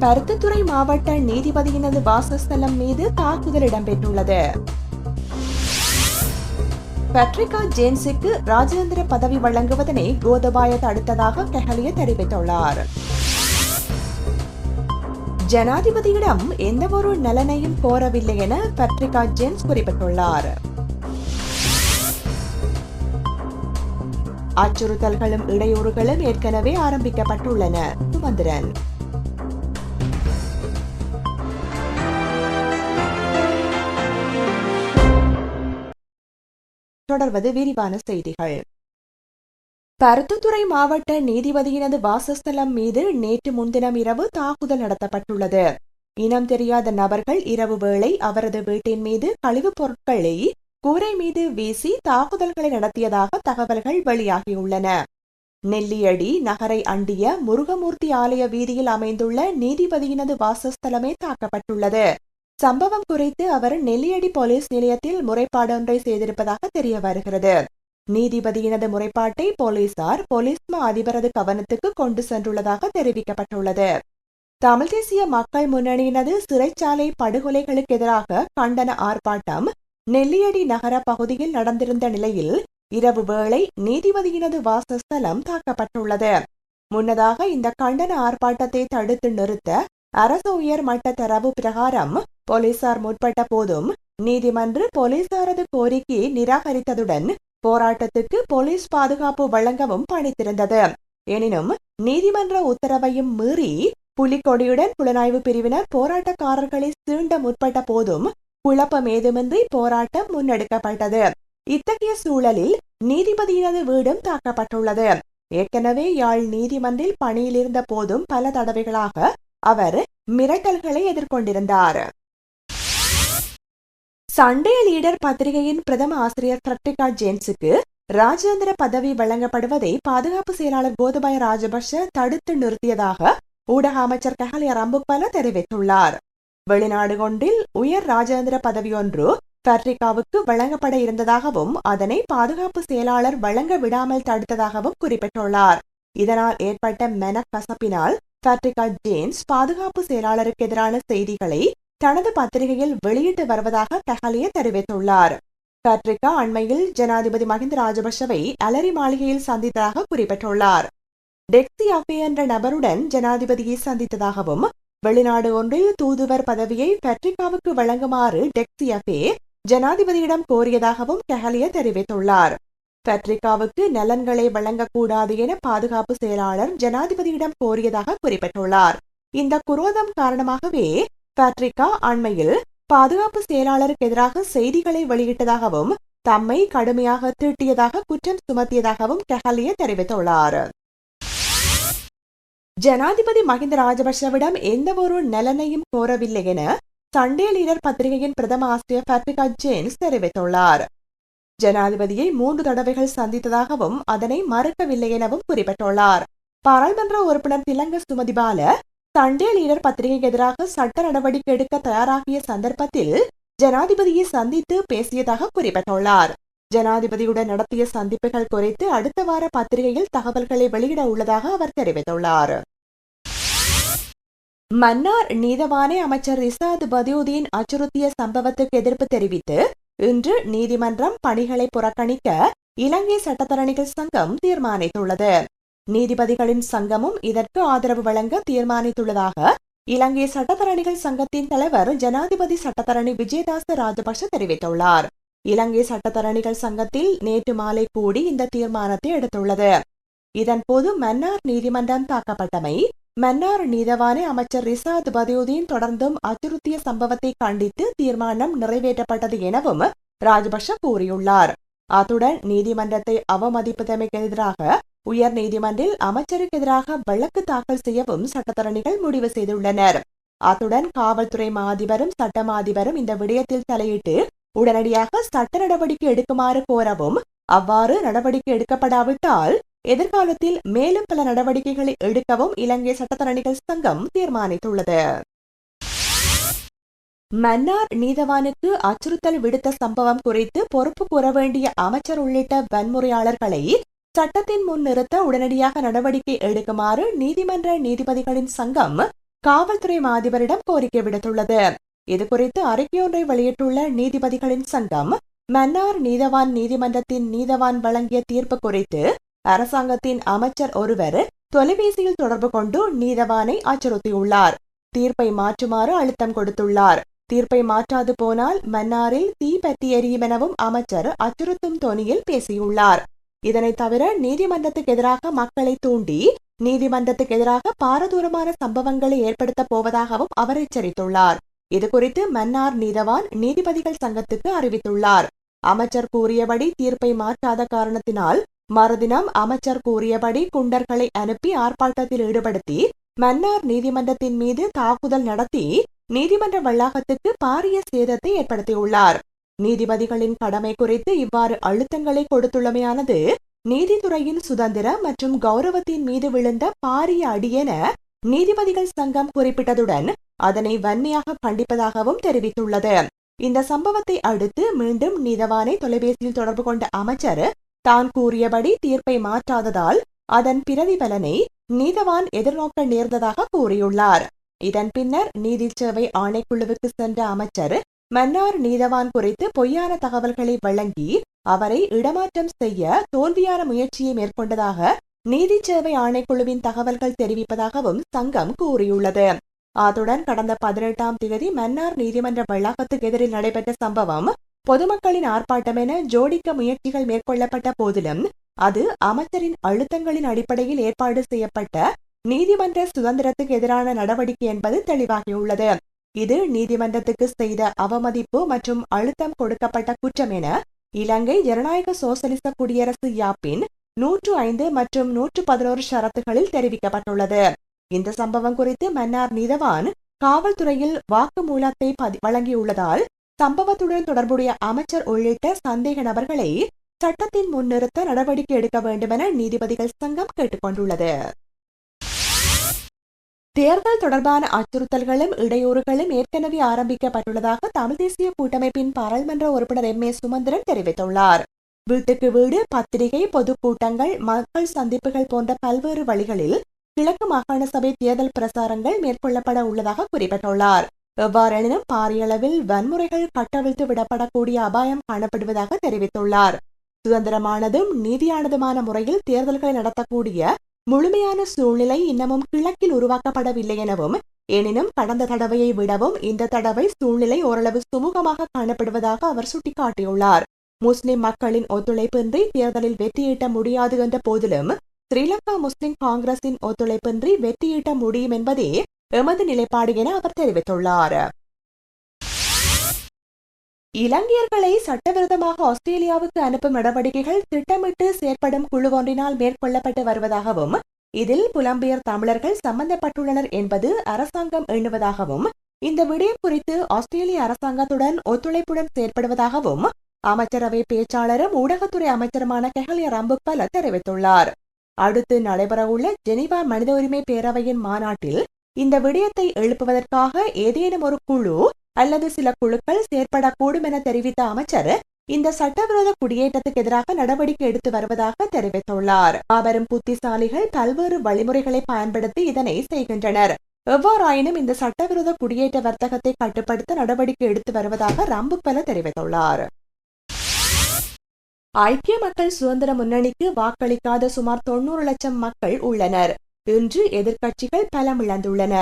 பருத்தித்துறை மாவட்ட நீதிபதியினது வாசஸ்தலம் மீது தாக்குதல் இடம்பெற்றுள்ளது. பட்ரிகா ஜேன்ஸுக்கு ராஜேந்திர பதவி வழங்குவதனை கோதபாய தடுத்ததாக கெஹலிய தெரிவித்துள்ளார். ஜனாதிபதியிடம் எந்தவொரு நலனையும் கோரவில்லை என பட்ரிகா ஜேன்ஸ் குறிப்பிட்டுள்ளார். அச்சுறுத்தல்களும் இடையூறுகளும் ஏற்கனவே ஆரம்பிக்கப்பட்டுள்ளன. சுமந்திரன். தொடர்வது விரிவான செய்திகள். பருத்தித்துறை மாவட்ட நீதிபதியினது வாசஸ்தலம் மீது நேற்று முன்தினம் இரவு தாக்குதல் நடத்தப்பட்டுள்ளது. இனம் தெரியாத நபர்கள் இரவு வேளை அவரது வீட்டின் மீது கழிவுப் பொருட்களை கூரை மீது வீசி தாக்குதல்களை நடத்தியதாக தகவல்கள் வெளியாகியுள்ளன. நெல்லியடி நகரை அண்டிய முருகமூர்த்தி ஆலய வீதியில் அமைந்துள்ள நீதிபதியினது வாசஸ்தலமே தாக்கப்பட்டுள்ளது. சம்பவம் குறித்து அவர் நெல்லியடி போலீஸ் நிலையத்தில் முறைப்பாடு ஒன்றை செய்திருப்பதாக தெரிய வருகிறது. நீதிபதியினது முறைப்பாட்டை போலீசார் போலீஸ் மா அதிபரது கவனத்துக்கு கொண்டு சென்றுள்ளதாக தெரிவிக்கப்பட்டுள்ளது. தமிழ் தேசிய மக்கள் முன்னணியினது சிறைச்சாலை படுகொலைகளுக்கு எதிராக கண்டன ஆர்ப்பாட்டம் நெல்லியடி நகர பகுதியில் நடந்திருந்த நிலையில் இரவு வேளை நீதிபதியினது வாசஸ்தலம் தாக்கப்பட்டுள்ளது. முன்னதாக இந்த கண்டன ஆர்ப்பாட்டத்தை தடுத்து நிறுத்த அரசு உயர் மட்ட தரவு பிரகாரம் போலீசார் முற்பட்ட போதும் நீதிமன்ற போலீசாரது கோரிக்கையை நிராகரித்ததுடன் போராட்டத்துக்கு போலீஸ் பாதுகாப்பு வழங்கவும் பணித்திருந்தது. எனினும் நீதிமன்ற உத்தரவையும் மீறி புலிக்கொடியுடன் புலனாய்வு பிரிவினர் போராட்டக்காரர்களை சீண்ட முற்பட்ட போதும் குழப்பம் ஏதுமின்றி போராட்டம் முன்னெடுக்கப்பட்டது. இத்தகைய சூழலில் நீதிபதியினது வீடும் தாக்கப்பட்டுள்ளது. ஏற்கனவே யாழ் நீதிமன்றில் பணியிலிருந்த போதும் பல தடவைகளாக அவர் மிரட்டல்களை எதிர்கொண்டிருந்தார். சண்டே லீடர் பத்திரிகையின் பிரதம ஆசிரியர் பட்ரிகா ஜேன்ஸுக்கு ராஜேந்திர பதவி வழங்கப்படுவதை பாதுகாப்பு செயலாளர் கோதபாய ராஜபக்ஷ தடுத்து நிறுத்தியதாக ஊடக அமைச்சர் கெஹலிய ரம்புக்வெல தெரிவித்துள்ளார். வெளிநாடு ஒன்றில் உயர் ராஜேந்திர பதவியொன்று பட்ரிகாவுக்கு வழங்கப்பட இருந்ததாகவும் அதனை பாதுகாப்பு செயலாளர் வழங்க விடாமல் தடுத்ததாகவும் குறிப்பிட்டுள்ளார். இதனால் ஏற்பட்ட மனக்கசப்பினால் பட்ரிகா ஜேன்ஸ் பாதுகாப்பு செயலாளருக்கு எதிரான செய்திகளை தனது பத்திரிகையில் வெளியிட்டு வருவதாக கெஹலிய தெரிவித்துள்ளார். பட்ரிகா அண்மையில் ஜனாதிபதி மஹிந்த ராஜபக்ஷவை அலரி மாளிகையில் சந்தித்ததாக குறிப்பிட்டுள்ளார். டெக்ஸி அஃபே என்ற நபருடன் ஜனாதிபதியை சந்தித்ததாகவும் வெளிநாடு ஒன்றில் தூதுவர் பதவியை பட்ரிகாவுக்கு வழங்குமாறு டெக்ஸி அஃபே ஜனாதிபதியிடம் கோரியதாகவும் கெஹலிய தெரிவித்துள்ளார். பட்ரிகாவுக்கு நலன்களை வழங்கக்கூடாது என பாதுகாப்பு செயலாளர் ஜனாதிபதியிடம் கோரியதாக குறிப்பிட்டுள்ளார். இந்த குரோதம் காரணமாகவே பட்ரிகா அண்மையில் பாதுகாப்பு செயலாளருக்கு எதிராக செய்திகளை வெளியிட்டதாகவும் தம்மை கடுமையாக தீட்டியதாக குற்றம் சுமத்தியதாகவும் கெஹலிய தெரிவித்துள்ளார். ஜனாதிபதி மஹிந்த ராஜபக்ஷவிடம் எந்தவொரு நலனையும் கோரவில்லை என சண்டே லீடர் பத்திரிகையின் பிரதம ஆசிரியர் பட்ரிகா ஜேன்ஸ் தெரிவித்துள்ளார். ஜனாதிபதியை 3 தடவைகள் சந்தித்ததாகவும் அதனை மறுக்கவில்லை எனவும் குறிப்பிட்டுள்ளார். பாராளுமன்ற உறுப்பினர் திலங்க சுமதிபால சண்டே லீடர் பத்திரிகைக்கு எதிராக சட்ட நடவடிக்கை எடுக்க தயாராகிய சந்தர்ப்பத்தில் ஜனாதிபதியை சந்தித்து பேசியதாக குறிப்பிட்டுள்ளார். ஜனாதிபதியுடன் நடத்திய சந்திப்புகள் குறித்து அடுத்த வார பத்திரிகையில் தகவல்களை வெளியிட உள்ளதாக அவர் தெரிவித்துள்ளார். மன்னார் நீதவானை அமைச்சர் ரிசாத் பதியுதீன் அச்சுறுத்திய சம்பவத்துக்கு எதிர்ப்பு தெரிவித்து இன்று நீதிமன்றம் பணிகளை புறக்கணிக்க இலங்கை சட்டத்தரணிகள் சங்கம் தீர்மானித்துள்ளது. நீதிபதிகளின் சங்கமும் இதற்கு ஆதரவு வழங்க தீர்மானித்துள்ளதாக இலங்கை சட்டத்தரணிகள் சங்கத்தின் தலைவர் ஜனாதிபதி சட்டத்தரணி விஜயதாச ராஜபக்ஷ தெரிவித்துள்ளார். இலங்கை சட்டத்தரணிகள் சங்கத்தில் நேற்று மாலை கூடி இந்த தீர்மானத்தை எடுத்துள்ளது. இதன்போது மன்னார் நீதிமன்றம் தாக்கப்பட்டமை, மன்னார் நீதவானை அமைச்சர் ரிசாத் பதியுதீன் தொடர்ந்தும் அச்சுறுத்திய சம்பவத்தை கண்டித்து தீர்மானம் நிறைவேற்றப்பட்டது எனவும் ராஜபக்ஷ கூறியுள்ளார். அத்துடன் நீதிமன்றத்தை அவமதிப்பதற்கு எதிராக உயர் நீதிமன்றில் அமைச்சருக்கு எதிராக வழக்கு தாக்கல் செய்யவும் சட்டத்தரணிகள் முடிவு செய்துள்ளனர். அத்துடன் காவல்துறை மாதிபரும் சட்ட மாதிபரும் இந்த விடயத்தில் தலையிட்டு உடனடியாக சட்ட நடவடிக்கை எடுக்குமாறு கோரவும், அவ்வாறு நடவடிக்கை எடுக்கப்படாவிட்டால் எதிர்காலத்தில் மேலும் பல நடவடிக்கைகளை எடுக்கவும் இலங்கை சட்டத்தரணிகள் சங்கம் தீர்மானித்துள்ளது. மன்னார் நீதவானுக்கு அச்சுறுத்தல் விடுத்த சம்பவம் குறித்து பொறுப்பு கூற வேண்டிய அமைச்சர் உள்ளிட்ட வன்முறையாளர்களை சட்டத்தின் முன் நிறுத்த உடனடியாக நடவடிக்கை எடுக்குமாறு நீதிமன்ற நீதிபதிகளின் சங்கம் காவல்துறை அதிபரிடம் கோரிக்கை விடுத்துள்ளது. இதுகுறித்து அறிக்கையொன்றை வெளியிட்டுள்ள நீதிபதிகளின் சங்கம், மன்னார் நீதவான் நீதிமன்றத்தின் நீதவான் வழங்கிய தீர்ப்பு குறித்து அரசாங்கத்தின் அமைச்சர் ஒருவர் தொலைபேசியில் தொடர்பு கொண்டு நீதவானை அச்சுறுத்தியுள்ளார். தீர்ப்பை மாற்றுமாறு அழுத்தம் கொடுத்துள்ளார். தீர்ப்பை மாற்றாது போனால் மன்னாரில் தீ பற்றி எரியும் எனவும் அமைச்சர் அச்சுறுத்தும் தொனியில் பேசியுள்ளார். இதனை தவிர நீதிமன்றத்துக்கு எதிராக மக்களை தூண்டி நீதிமன்றத்துக்கு எதிராக பாரதூரமான சம்பவங்களை ஏற்படுத்த போவதாகவும் அவர் எச்சரித்துள்ளார். இதுகுறித்து மன்னார் நீதவான் நீதிபதிகள் சங்கத்துக்கு அறிவித்துள்ளார். அமைச்சர் கூறியபடி தீர்ப்பை மாற்றாத காரணத்தினால் மறுதினம் அமைச்சர் கூறியபடி குண்டர்களை அனுப்பி ஆர்ப்பாட்டத்தில் ஈடுபடுத்தி மன்னார் நீதிமன்றத்தின் மீது தாக்குதல் நடத்தி நீதிமன்ற வளாகத்துக்கு பாரிய சேதத்தை ஏற்படுத்தியுள்ளார். நீதிபதிகளின் கடமை குறித்து இவ்வாறு அழுத்தங்களை கொடுத்துள்ளமையானது நீதித்துறையின் சுதந்திரம் மற்றும் கௌரவத்தின் மீது விழுந்த பாரிய அடி என நீதிபதிகள் சங்கம் குறிப்பிட்டதுடன் அதனை வன்மையாக கண்டிப்பதாகவும் தெரிவித்துள்ளது. இந்த சம்பவத்தை அடுத்து மீண்டும் நீதவானை தொலைபேசியில் தொடர்பு கொண்ட அமைச்சர் தான் கூறியபடி தீர்ப்பை மாற்றாததால் அதன் பிரதிபலனை நீதவான் எதிர்நோக்க நேர்ந்ததாக கூறியுள்ளார். இதன் பின்னர் நீதி சேவை ஆணைக்குழுவுக்கு சென்ற அமைச்சர் மன்னார் நீதவான் குறித்து பொய்யான தகவல்களை வழங்கி அவரை இடமாற்றம் செய்ய தோல்வியான முயற்சியை மேற்கொண்டதாக நீதி சேவை ஆணைக்குழுவின் தகவல்கள் தெரிவிப்பதாகவும் சங்கம் கூறியுள்ளது. அத்துடன் கடந்த 18ஆம் தேதி மன்னார் நீதிமன்ற வளாகத்துக்கு எதிரில் நடைபெற்ற சம்பவம் பொதுமக்களின் ஆர்ப்பாட்டம் என ஜோடிக்க முயற்சிகள் மேற்கொள்ளப்பட்ட போதிலும் அது அமைச்சரின் அழுத்தங்களின் அடிப்படையில் ஏற்பாடு செய்யப்பட்ட நீதிமன்ற சுதந்திரத்துக்கு எதிரான நடவடிக்கை என்பது தெளிவாகியுள்ளது. இது நீதிமன்றத்துக்கு செய்த அவமதிப்பு மற்றும் அழுத்தம் கொடுக்கப்பட்ட குற்றம் என இலங்கை ஜனநாயக சோசலிச குடியரசு யாப்பின் 105 மற்றும் 111 ஷரத்துகளில் தெரிவிக்கப்பட்டுள்ளது. இந்த சம்பவம் குறித்து மன்னார் நீதவான் காவல்துறையில் வாக்குமூலத்தை வழங்கியுள்ளதால் சம்பவத்துடன் தொடர்புடைய அமைச்சர் உள்ளிட்ட சந்தேக நபர்களை சட்டத்தின் முன்னிறுத்த நடவடிக்கை எடுக்க வேண்டும் என நீதிபதிகள் சங்கம் கேட்டுக்கொண்டுள்ளது. தேர்தல் தொடர்பான அச்சுறுத்தல்களும் இடையூறுகளும் ஏற்கனவே ஆரம்பிக்கப்பட்டுள்ளதாக தமிழ் தேசிய கூட்டமைப்பின் பாராளுமன்ற உறுப்பினர் M.A. சுமந்திரன் தெரிவித்துள்ளார். வீட்டுக்கு வீடு, பத்திரிகை, பொதுக்கூட்டங்கள், மக்கள் சந்திப்புகள் போன்ற பல்வேறு வழிகளில் கிழக்கு மாகாண சபை தேர்தல் பிரசாரங்கள் மேற்கொள்ளப்பட உள்ளதாக குறிப்பிட்டுள்ளார். எவ்வாறெனினும் பாரிய அளவில் வன்முறைகள் கட்டவிழ்த்து விடப்படக்கூடிய அபாயம் காணப்படுவதாக தெரிவித்துள்ளார். சுதந்திரமானதும் நீதியானதுமான முறையில் தேர்தல்களை நடத்தக்கூடிய முழுமையான சூழ்நிலை இன்னமும் கிழக்கில் உருவாக்கப்படவில்லை எனவும், எனினும் கடந்த தடவையை விடவும் இந்த தடவை சூழ்நிலை ஓரளவு சுமூகமாக காணப்படுவதாக அவர் சுட்டிக்காட்டியுள்ளார். முஸ்லிம் மக்களின் ஒத்துழைப்பின்றி தேர்தலில் வெற்றியீட்ட முடியாது என்ற போதிலும் ஸ்ரீலங்கா முஸ்லிம் காங்கிரசின் ஒத்துழைப்பின்றி வெற்றியீட்ட முடியும் என்பதே எமது நிலைப்பாடு என அவர் தெரிவித்துள்ளார். இலங்கையர்களை சட்டவிரோதமாக ஆஸ்திரேலியாவுக்கு அனுப்பும் நடவடிக்கைகள் திட்டமிட்டு செயற்படும் குழு ஒன்றினால் மேற்கொள்ளப்பட்டு வருவதாகவும், இதில் புலம்பெயர் தமிழர்கள் சம்பந்தப்பட்டுள்ளனர் என்பது அரசாங்கம் எண்ணுவதாகவும், இந்த விடயம் குறித்து ஆஸ்திரேலிய அரசாங்கத்துடன் ஒத்துழைப்புடன் செயற்படுவதாகவும் அமைச்சரவை பேச்சாளரும் ஊடகத்துறை அமைச்சருமான கெஹலிய ரம்புக்வெல தெரிவித்துள்ளார். அடுத்து நடைபெறவுள்ள ஜெனீவா மனித உரிமை பேரவையின் மாநாட்டில் இந்த விடயத்தை எழுப்புவதற்காக ஏதேனும் ஒரு குழு அல்லது சில குழுக்கள் செயற்படக்கூடும் என தெரிவித்த அமைச்சர் இந்த சட்டவிரோத குடியேற்றத்துக்கு எதிராக நடவடிக்கை எடுத்து வருவதாக தெரிவித்துள்ளார். மாபெரும் புத்திசாலிகள் பல்வேறு வழிமுறைகளை பயன்படுத்தி இதனை செய்கின்றனர். எவ்வாறாயினும் இந்த சட்டவிரோத குடியேற்ற வர்த்தகத்தை கட்டுப்படுத்த நடவடிக்கை எடுத்து வருவதாக ரம்புக்வெல தெரிவித்துள்ளார். ஐக்கிய மக்கள் சுதந்திர முன்னணிக்கு வாக்களிக்காத சுமார் 90 லட்சம் மக்கள் உள்ளனர். இன்று எதிர்க்கட்சிகள் பலம் இழந்துள்ளன.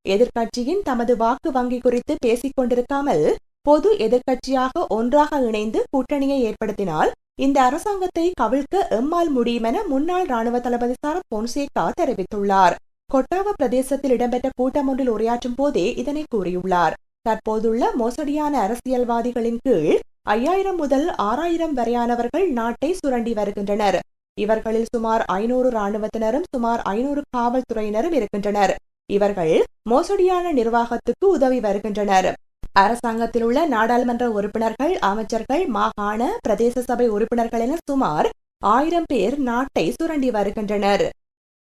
எதிர்க்கட்சியின் தமது வாக்கு வங்கி குறித்து பேசிக் கொண்டிருக்காமல் பொது எதிர்க்கட்சியாக ஒன்றாக இணைந்து கூட்டணியை ஏற்படுத்தினால் இந்த அரசாங்கத்தை கவிழ்க்க எம்மால் முடியும் என முன்னாள் ராணுவ தளபதி சரத் பொன்சேகா தெரிவித்துள்ளார். கொட்டாவ பிரதேசத்தில் இடம்பெற்ற கூட்டம் ஒன்றில் உரையாற்றும் போதே இதனை கூறியுள்ளார். தற்போதுள்ள மோசடியான அரசியல்வாதிகளின் கீழ் 5000 முதல் 6000 வரையானவர்கள் நாட்டை சுரண்டி வருகின்றனர். இவர்களில் சுமார் 500 ராணுவத்தினரும் சுமார் 500 காவல்துறையினரும் இருக்கின்றனர். இவர்கள் மோசடியான நிர்வாகத்துக்கு உதவி வருகின்றனர். அரசாங்கத்தில் உள்ள நாடாளுமன்ற உறுப்பினர்கள், அமைச்சர்கள், மாகாண பிரதேச சபை உறுப்பினர்கள் என சுமார் 1000 பேர் நாட்டை சுரண்டி வருகின்றனர்.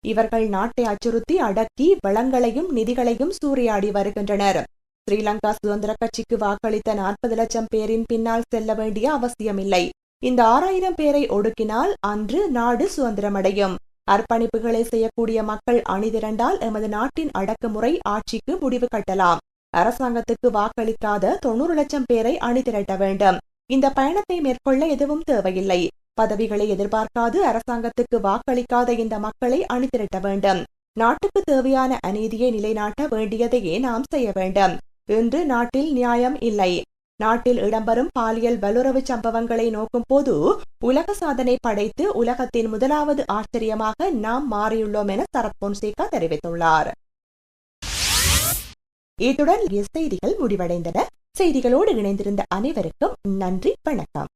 இவர்கள் நாட்டை அச்சுறுத்தி அடக்கி வளங்களையும் நிதிகளையும் சூறையாடி வருகின்றனர். ஸ்ரீலங்கா சுதந்திர கட்சிக்கு வாக்களித்த 40 லட்சம் பேரின் பின்னால் செல்ல வேண்டிய அவசியமில்லை. இந்த 6000 பேரை ஒடுக்கினால் அன்று நாடு சுதந்திரமடையும். அர்ப்பணிப்புகளை செய்யக்கூடிய மக்கள் அணிதிரண்டால் எமது நாட்டின் அடக்குமுறை ஆட்சிக்கு முடிவு கட்டலாம். அரசாங்கத்துக்கு வாக்களிக்காத 90 லட்சம் பேரை அணிதிரட்ட வேண்டும். இந்த பயணத்தை மேற்கொள்ள எதுவும் தேவையில்லை. பதவிகளை எதிர்பார்க்காது அரசாங்கத்துக்கு வாக்களிக்காத இந்த மக்களை அணிதிரட்ட வேண்டும். நாட்டுக்கு தேவையான அநீதியை நிலைநாட்ட வேண்டியதையே நாம் செய்ய வேண்டும். இன்று நாட்டில் நியாயம் இல்லை. நாட்டில் இடம்பெறும் பாலியல் வல்லுறவு சம்பவங்களை நோக்கும் போது உலக சாதனை படைத்து உலகத்தின் முதலாவது ஆச்சரியமாக நாம் மாறியுள்ளோம் என சரத் பொன்சேகா தெரிவித்துள்ளார். இத்துடன் செய்திகள் முடிவடைந்தன. செய்திகளோடு இணைந்திருந்த அனைவருக்கும் நன்றி, வணக்கம்.